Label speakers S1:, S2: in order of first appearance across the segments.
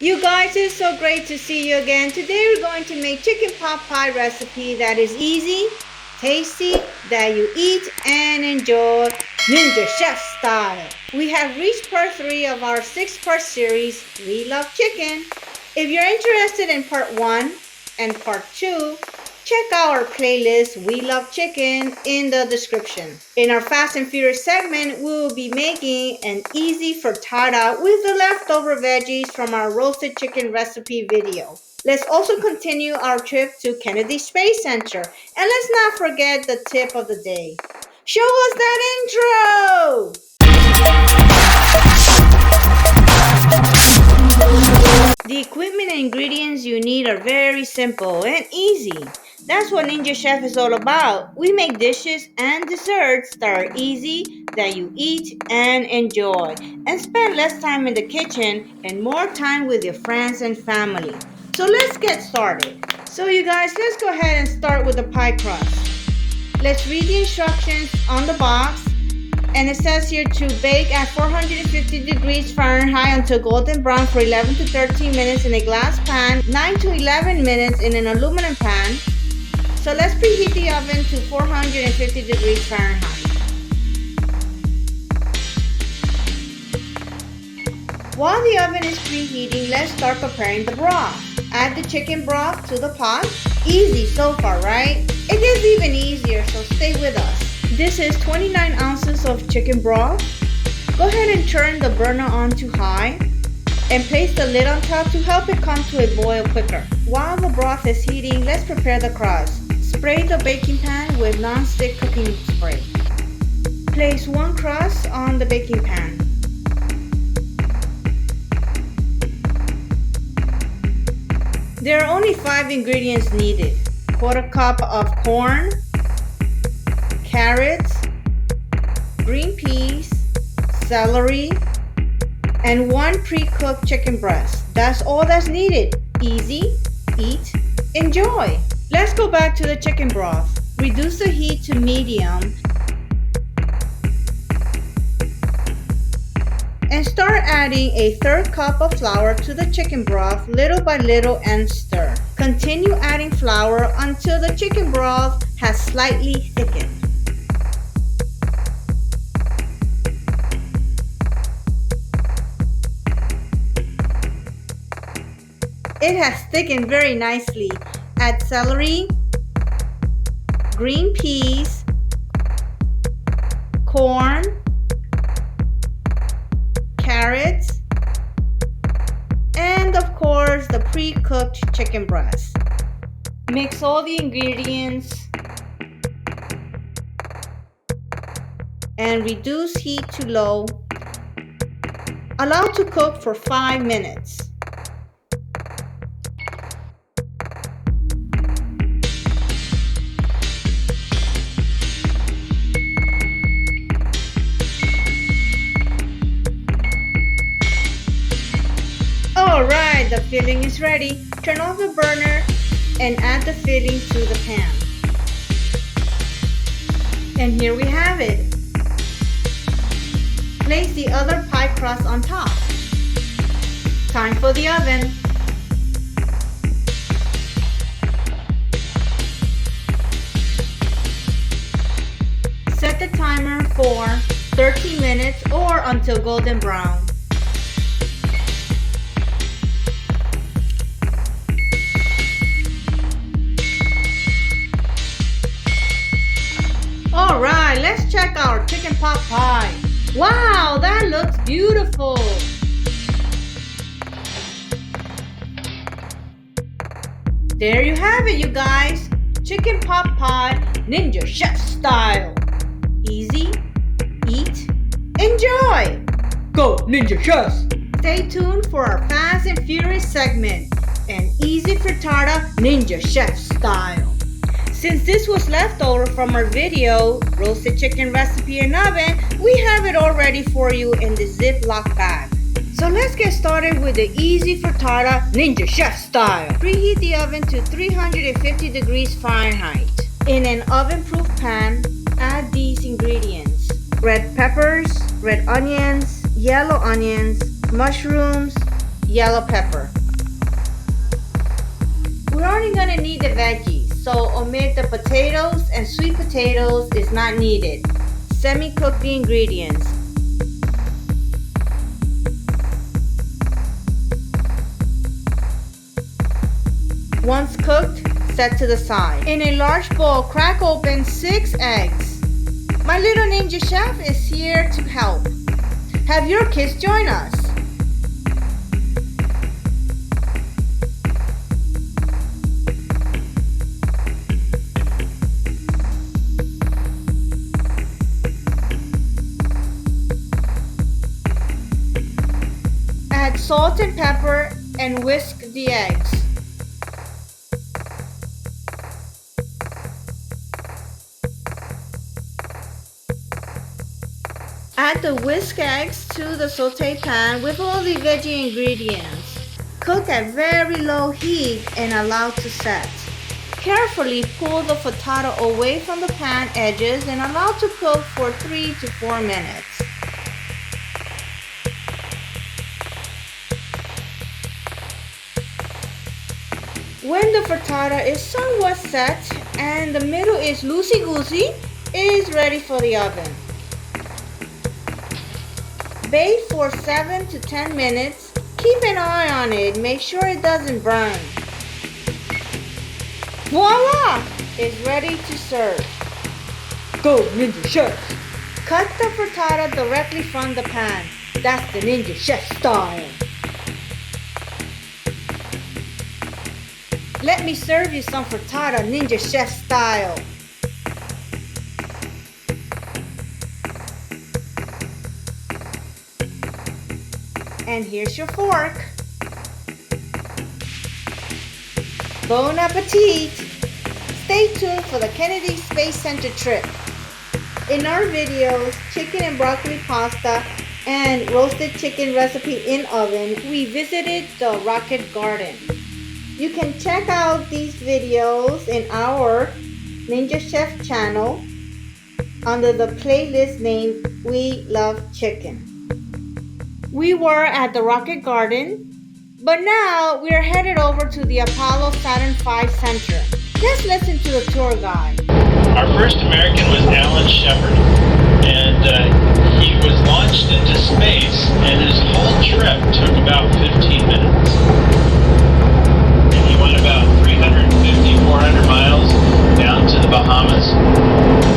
S1: You guys, it's so great to see you again. Today we're going to make chicken pot pie recipe that is easy, tasty, that you eat and enjoy Ninja Chef style. We have reached part 3 of our 6-part series, We Love Chicken. If you're interested in part 1 and part 2, check out our playlist, We Love Chicken, in the description. In our Fast and Furious segment, we will be making an easy frittata with the leftover veggies from our roasted chicken recipe video. Let's also continue our trip to Kennedy Space Center. And let's not forget the tip of the day. Show us that intro! The equipment and ingredients you need are very simple and easy. That's what Ninja Chef is all about. We make dishes and desserts that are easy, that you eat and enjoy, and spend less time in the kitchen and more time with your friends and family. So let's get started. So you guys, let's go ahead and start with the pie crust. Let's read the instructions on the box. And it says here to bake at 450 degrees Fahrenheit until golden brown for 11 to 13 minutes in a glass pan, 9 to 11 minutes in an aluminum pan. So let's preheat the oven to 450 degrees Fahrenheit. While the oven is preheating, let's start preparing the broth. Add the chicken broth to the pot. Easy so far, right? It gets even easier, so stay with us. This is 29 ounces of chicken broth. Go ahead and turn the burner on to high and place the lid on top to help it come to a boil quicker. While the broth is heating, let's prepare the crust. Spray the baking pan with non-stick cooking spray. Place one crust on the baking pan. There are only 5 ingredients needed. 1/4 cup of corn, carrots, green peas, celery, and 1 pre-cooked chicken breast. That's all that's needed. Easy, eat, enjoy. Let's go back to the chicken broth. Reduce the heat to medium and start adding a 1/3 cup of flour to the chicken broth little by little and stir. Continue adding flour until the chicken broth has slightly thickened. It has thickened very nicely. Add celery, green peas, corn, carrots, and of course the pre-cooked chicken breast. Mix all the ingredients and reduce heat to low. Allow to cook for 5 minutes. Alright, the filling is ready. Turn off the burner and add the filling to the pan. And here we have it. Place the other pie crust on top. Time for the oven. Set the timer for 30 minutes or until golden brown. Alright, let's check our chicken pot pie. Wow, that looks beautiful. There you have it, you guys. Chicken pot pie, Ninja Chef style. Easy, eat, enjoy. Go Ninja Chefs! Stay tuned for our Fast and Furious segment, an easy frittata Ninja Chef style. Since this was left over from our video, roasted chicken recipe in oven, we have it all ready for you in the Ziploc bag. So let's get started with the easy frittata Ninja Chef style. Preheat the oven to 350 degrees Fahrenheit. In an oven-proof pan, add these ingredients: red peppers, red onions, yellow onions, mushrooms, yellow pepper. We're only going to need the veggies, so omit the potatoes, and sweet potatoes is not needed. Semi-cook the ingredients. Once cooked, set to the side. In a large bowl, crack open 6 eggs. My little ninja chef is here to help. Have your kids join us. Add salt and pepper and whisk the eggs. Add the whisk eggs to the saute pan with all the veggie ingredients. Cook at very low heat and allow to set. Carefully pull the frittata away from the pan edges and allow to cook for 3 to 4 minutes. When the frittata is somewhat set and the middle is loosey-goosey, it is ready for the oven. Bake for 7 to 10 minutes. Keep an eye on it. Make sure it doesn't burn. Voila! It's ready to serve. Go Ninja Chefs! Cut the frittata directly from the pan. That's the Ninja Chef style. Let me serve you some frittata Ninja Chef style. And here's your fork. Bon appetit! Stay tuned for the Kennedy Space Center trip. In our videos, chicken and broccoli pasta and roasted chicken recipe in oven, we visited the Rocket Garden. You can check out these videos in our Ninja Chef channel under the playlist named We Love Chicken. We were at the Rocket Garden, but now we are headed over to the Apollo Saturn V Center. Let's listen to the tour guide.
S2: Our first American was Alan Shepard, and he was launched into space, and his whole trip took about 15 minutes. And he went about 350, 400 miles down to the Bahamas,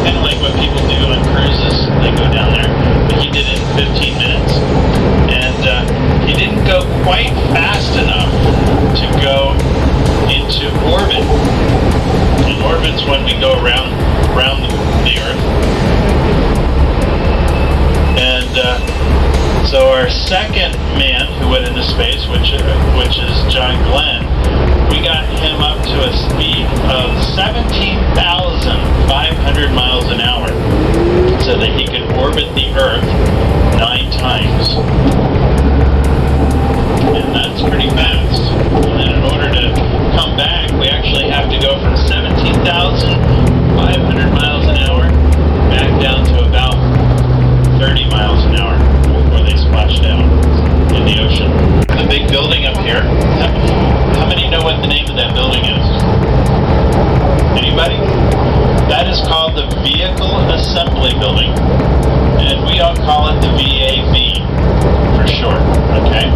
S2: kind of like what people do on cruises. They go down there, but he did it in 15 minutes. And he didn't go quite fast enough to go into orbit. And orbit's when we go around the Earth. And so our second man who went into space, which is John Glenn, we got him up to a speed of 17,500 miles an hour so that he could orbit the Earth 9 times. And that's pretty fast. And then in order to come back, we actually have to go from 17,500 miles an hour back down to about 30 miles an hour before they splash down in the ocean. The big building up here, how many know what the name of that building is? Anybody? That is called the Vehicle Assembly Building. And we all call it the VAB for short, okay?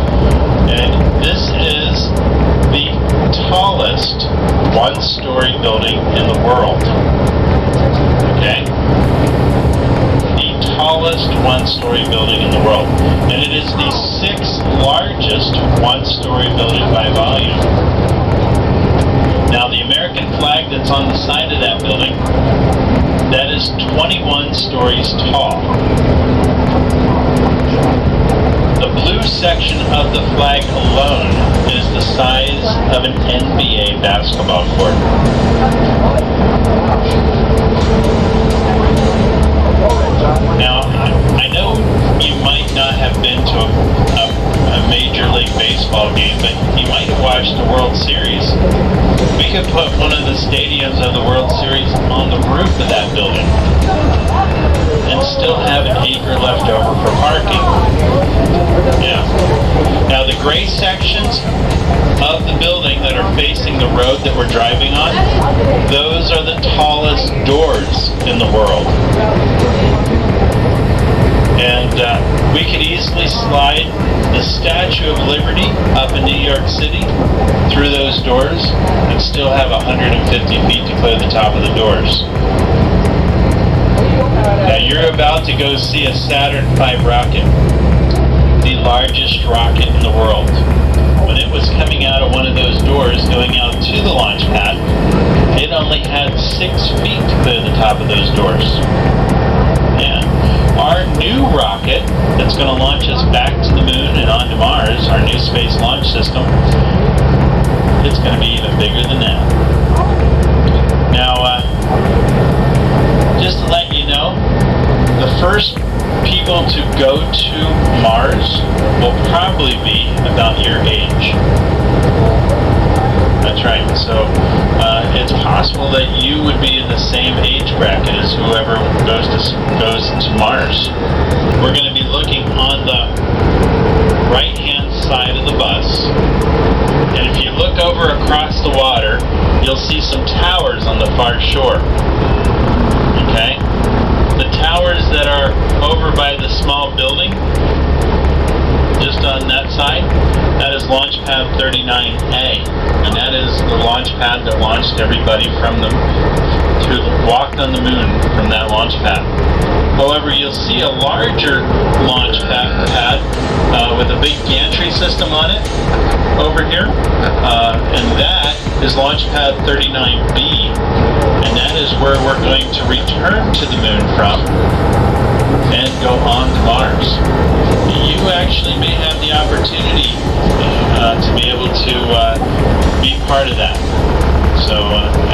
S2: And this is the tallest one-story building in the world, okay? The tallest one-story building in the world. And it is the 6th largest one-story building by volume. Now the American flag that's on the side of that building, that is 21 stories tall. The blue section of the flag alone is the size of an NBA basketball court. Now, I know you might not have been to a Major League Baseball game, but you might have watched the World Series. We could put one of the stadiums of the World Series on the roof of that building and still have an acre left over for parking. Yeah. Now the gray sections of the building that are facing the road that we're driving on, those are the tallest doors in the world. And we could easily slide the Statue of Liberty up in New York City through those doors and still have 150 feet to clear the top of the doors. Now you're about to go see a Saturn V rocket, the largest rocket in the world. When it was coming out of one of those doors going out to the launch pad, it only had 6 feet to clear the top of those doors. And our new rocket that's going to launch us back to the moon and onto Mars, our new space launch system, it's going to be even bigger than that. Now, just to let you know, the first people to go to Mars will probably be about your age. That's right. So it's possible that you would be in the same age bracket as whoever goes to Mars. We're going to be looking on the right-hand side of the bus, and if you look over across the water, you'll see some towers on the far shore. Okay? The towers that are over by the small building, just on that side, that is launch pad 39A, and that is the launch pad that launched everybody walked on the moon from that launch pad. However, you'll see a larger launch pad with a big gantry system on it over here, and that is launch pad 39B, and that is where we're going to return to the moon from and go on to Mars. You actually may have the opportunity to be able to be part of that. So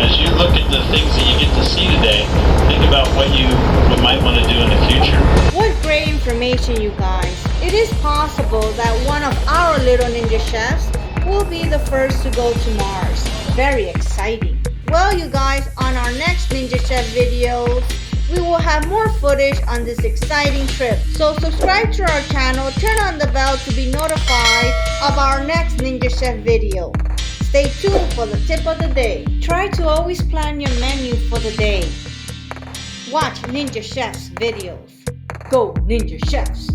S2: as you look at the things that you get to see today, think about what you might want to do in the future.
S1: What great information, you guys. It is possible that one of our little ninja chefs will be the first to go to Mars. Very exciting. Well, you guys, on our next Ninja Chef videos, we will have more footage on this exciting trip. So subscribe to our channel, turn on the bell to be notified of our next Ninja Chef video. Stay tuned for the tip of the day. Try to always plan your menu for the day. Watch Ninja Chef's videos. Go Ninja Chefs!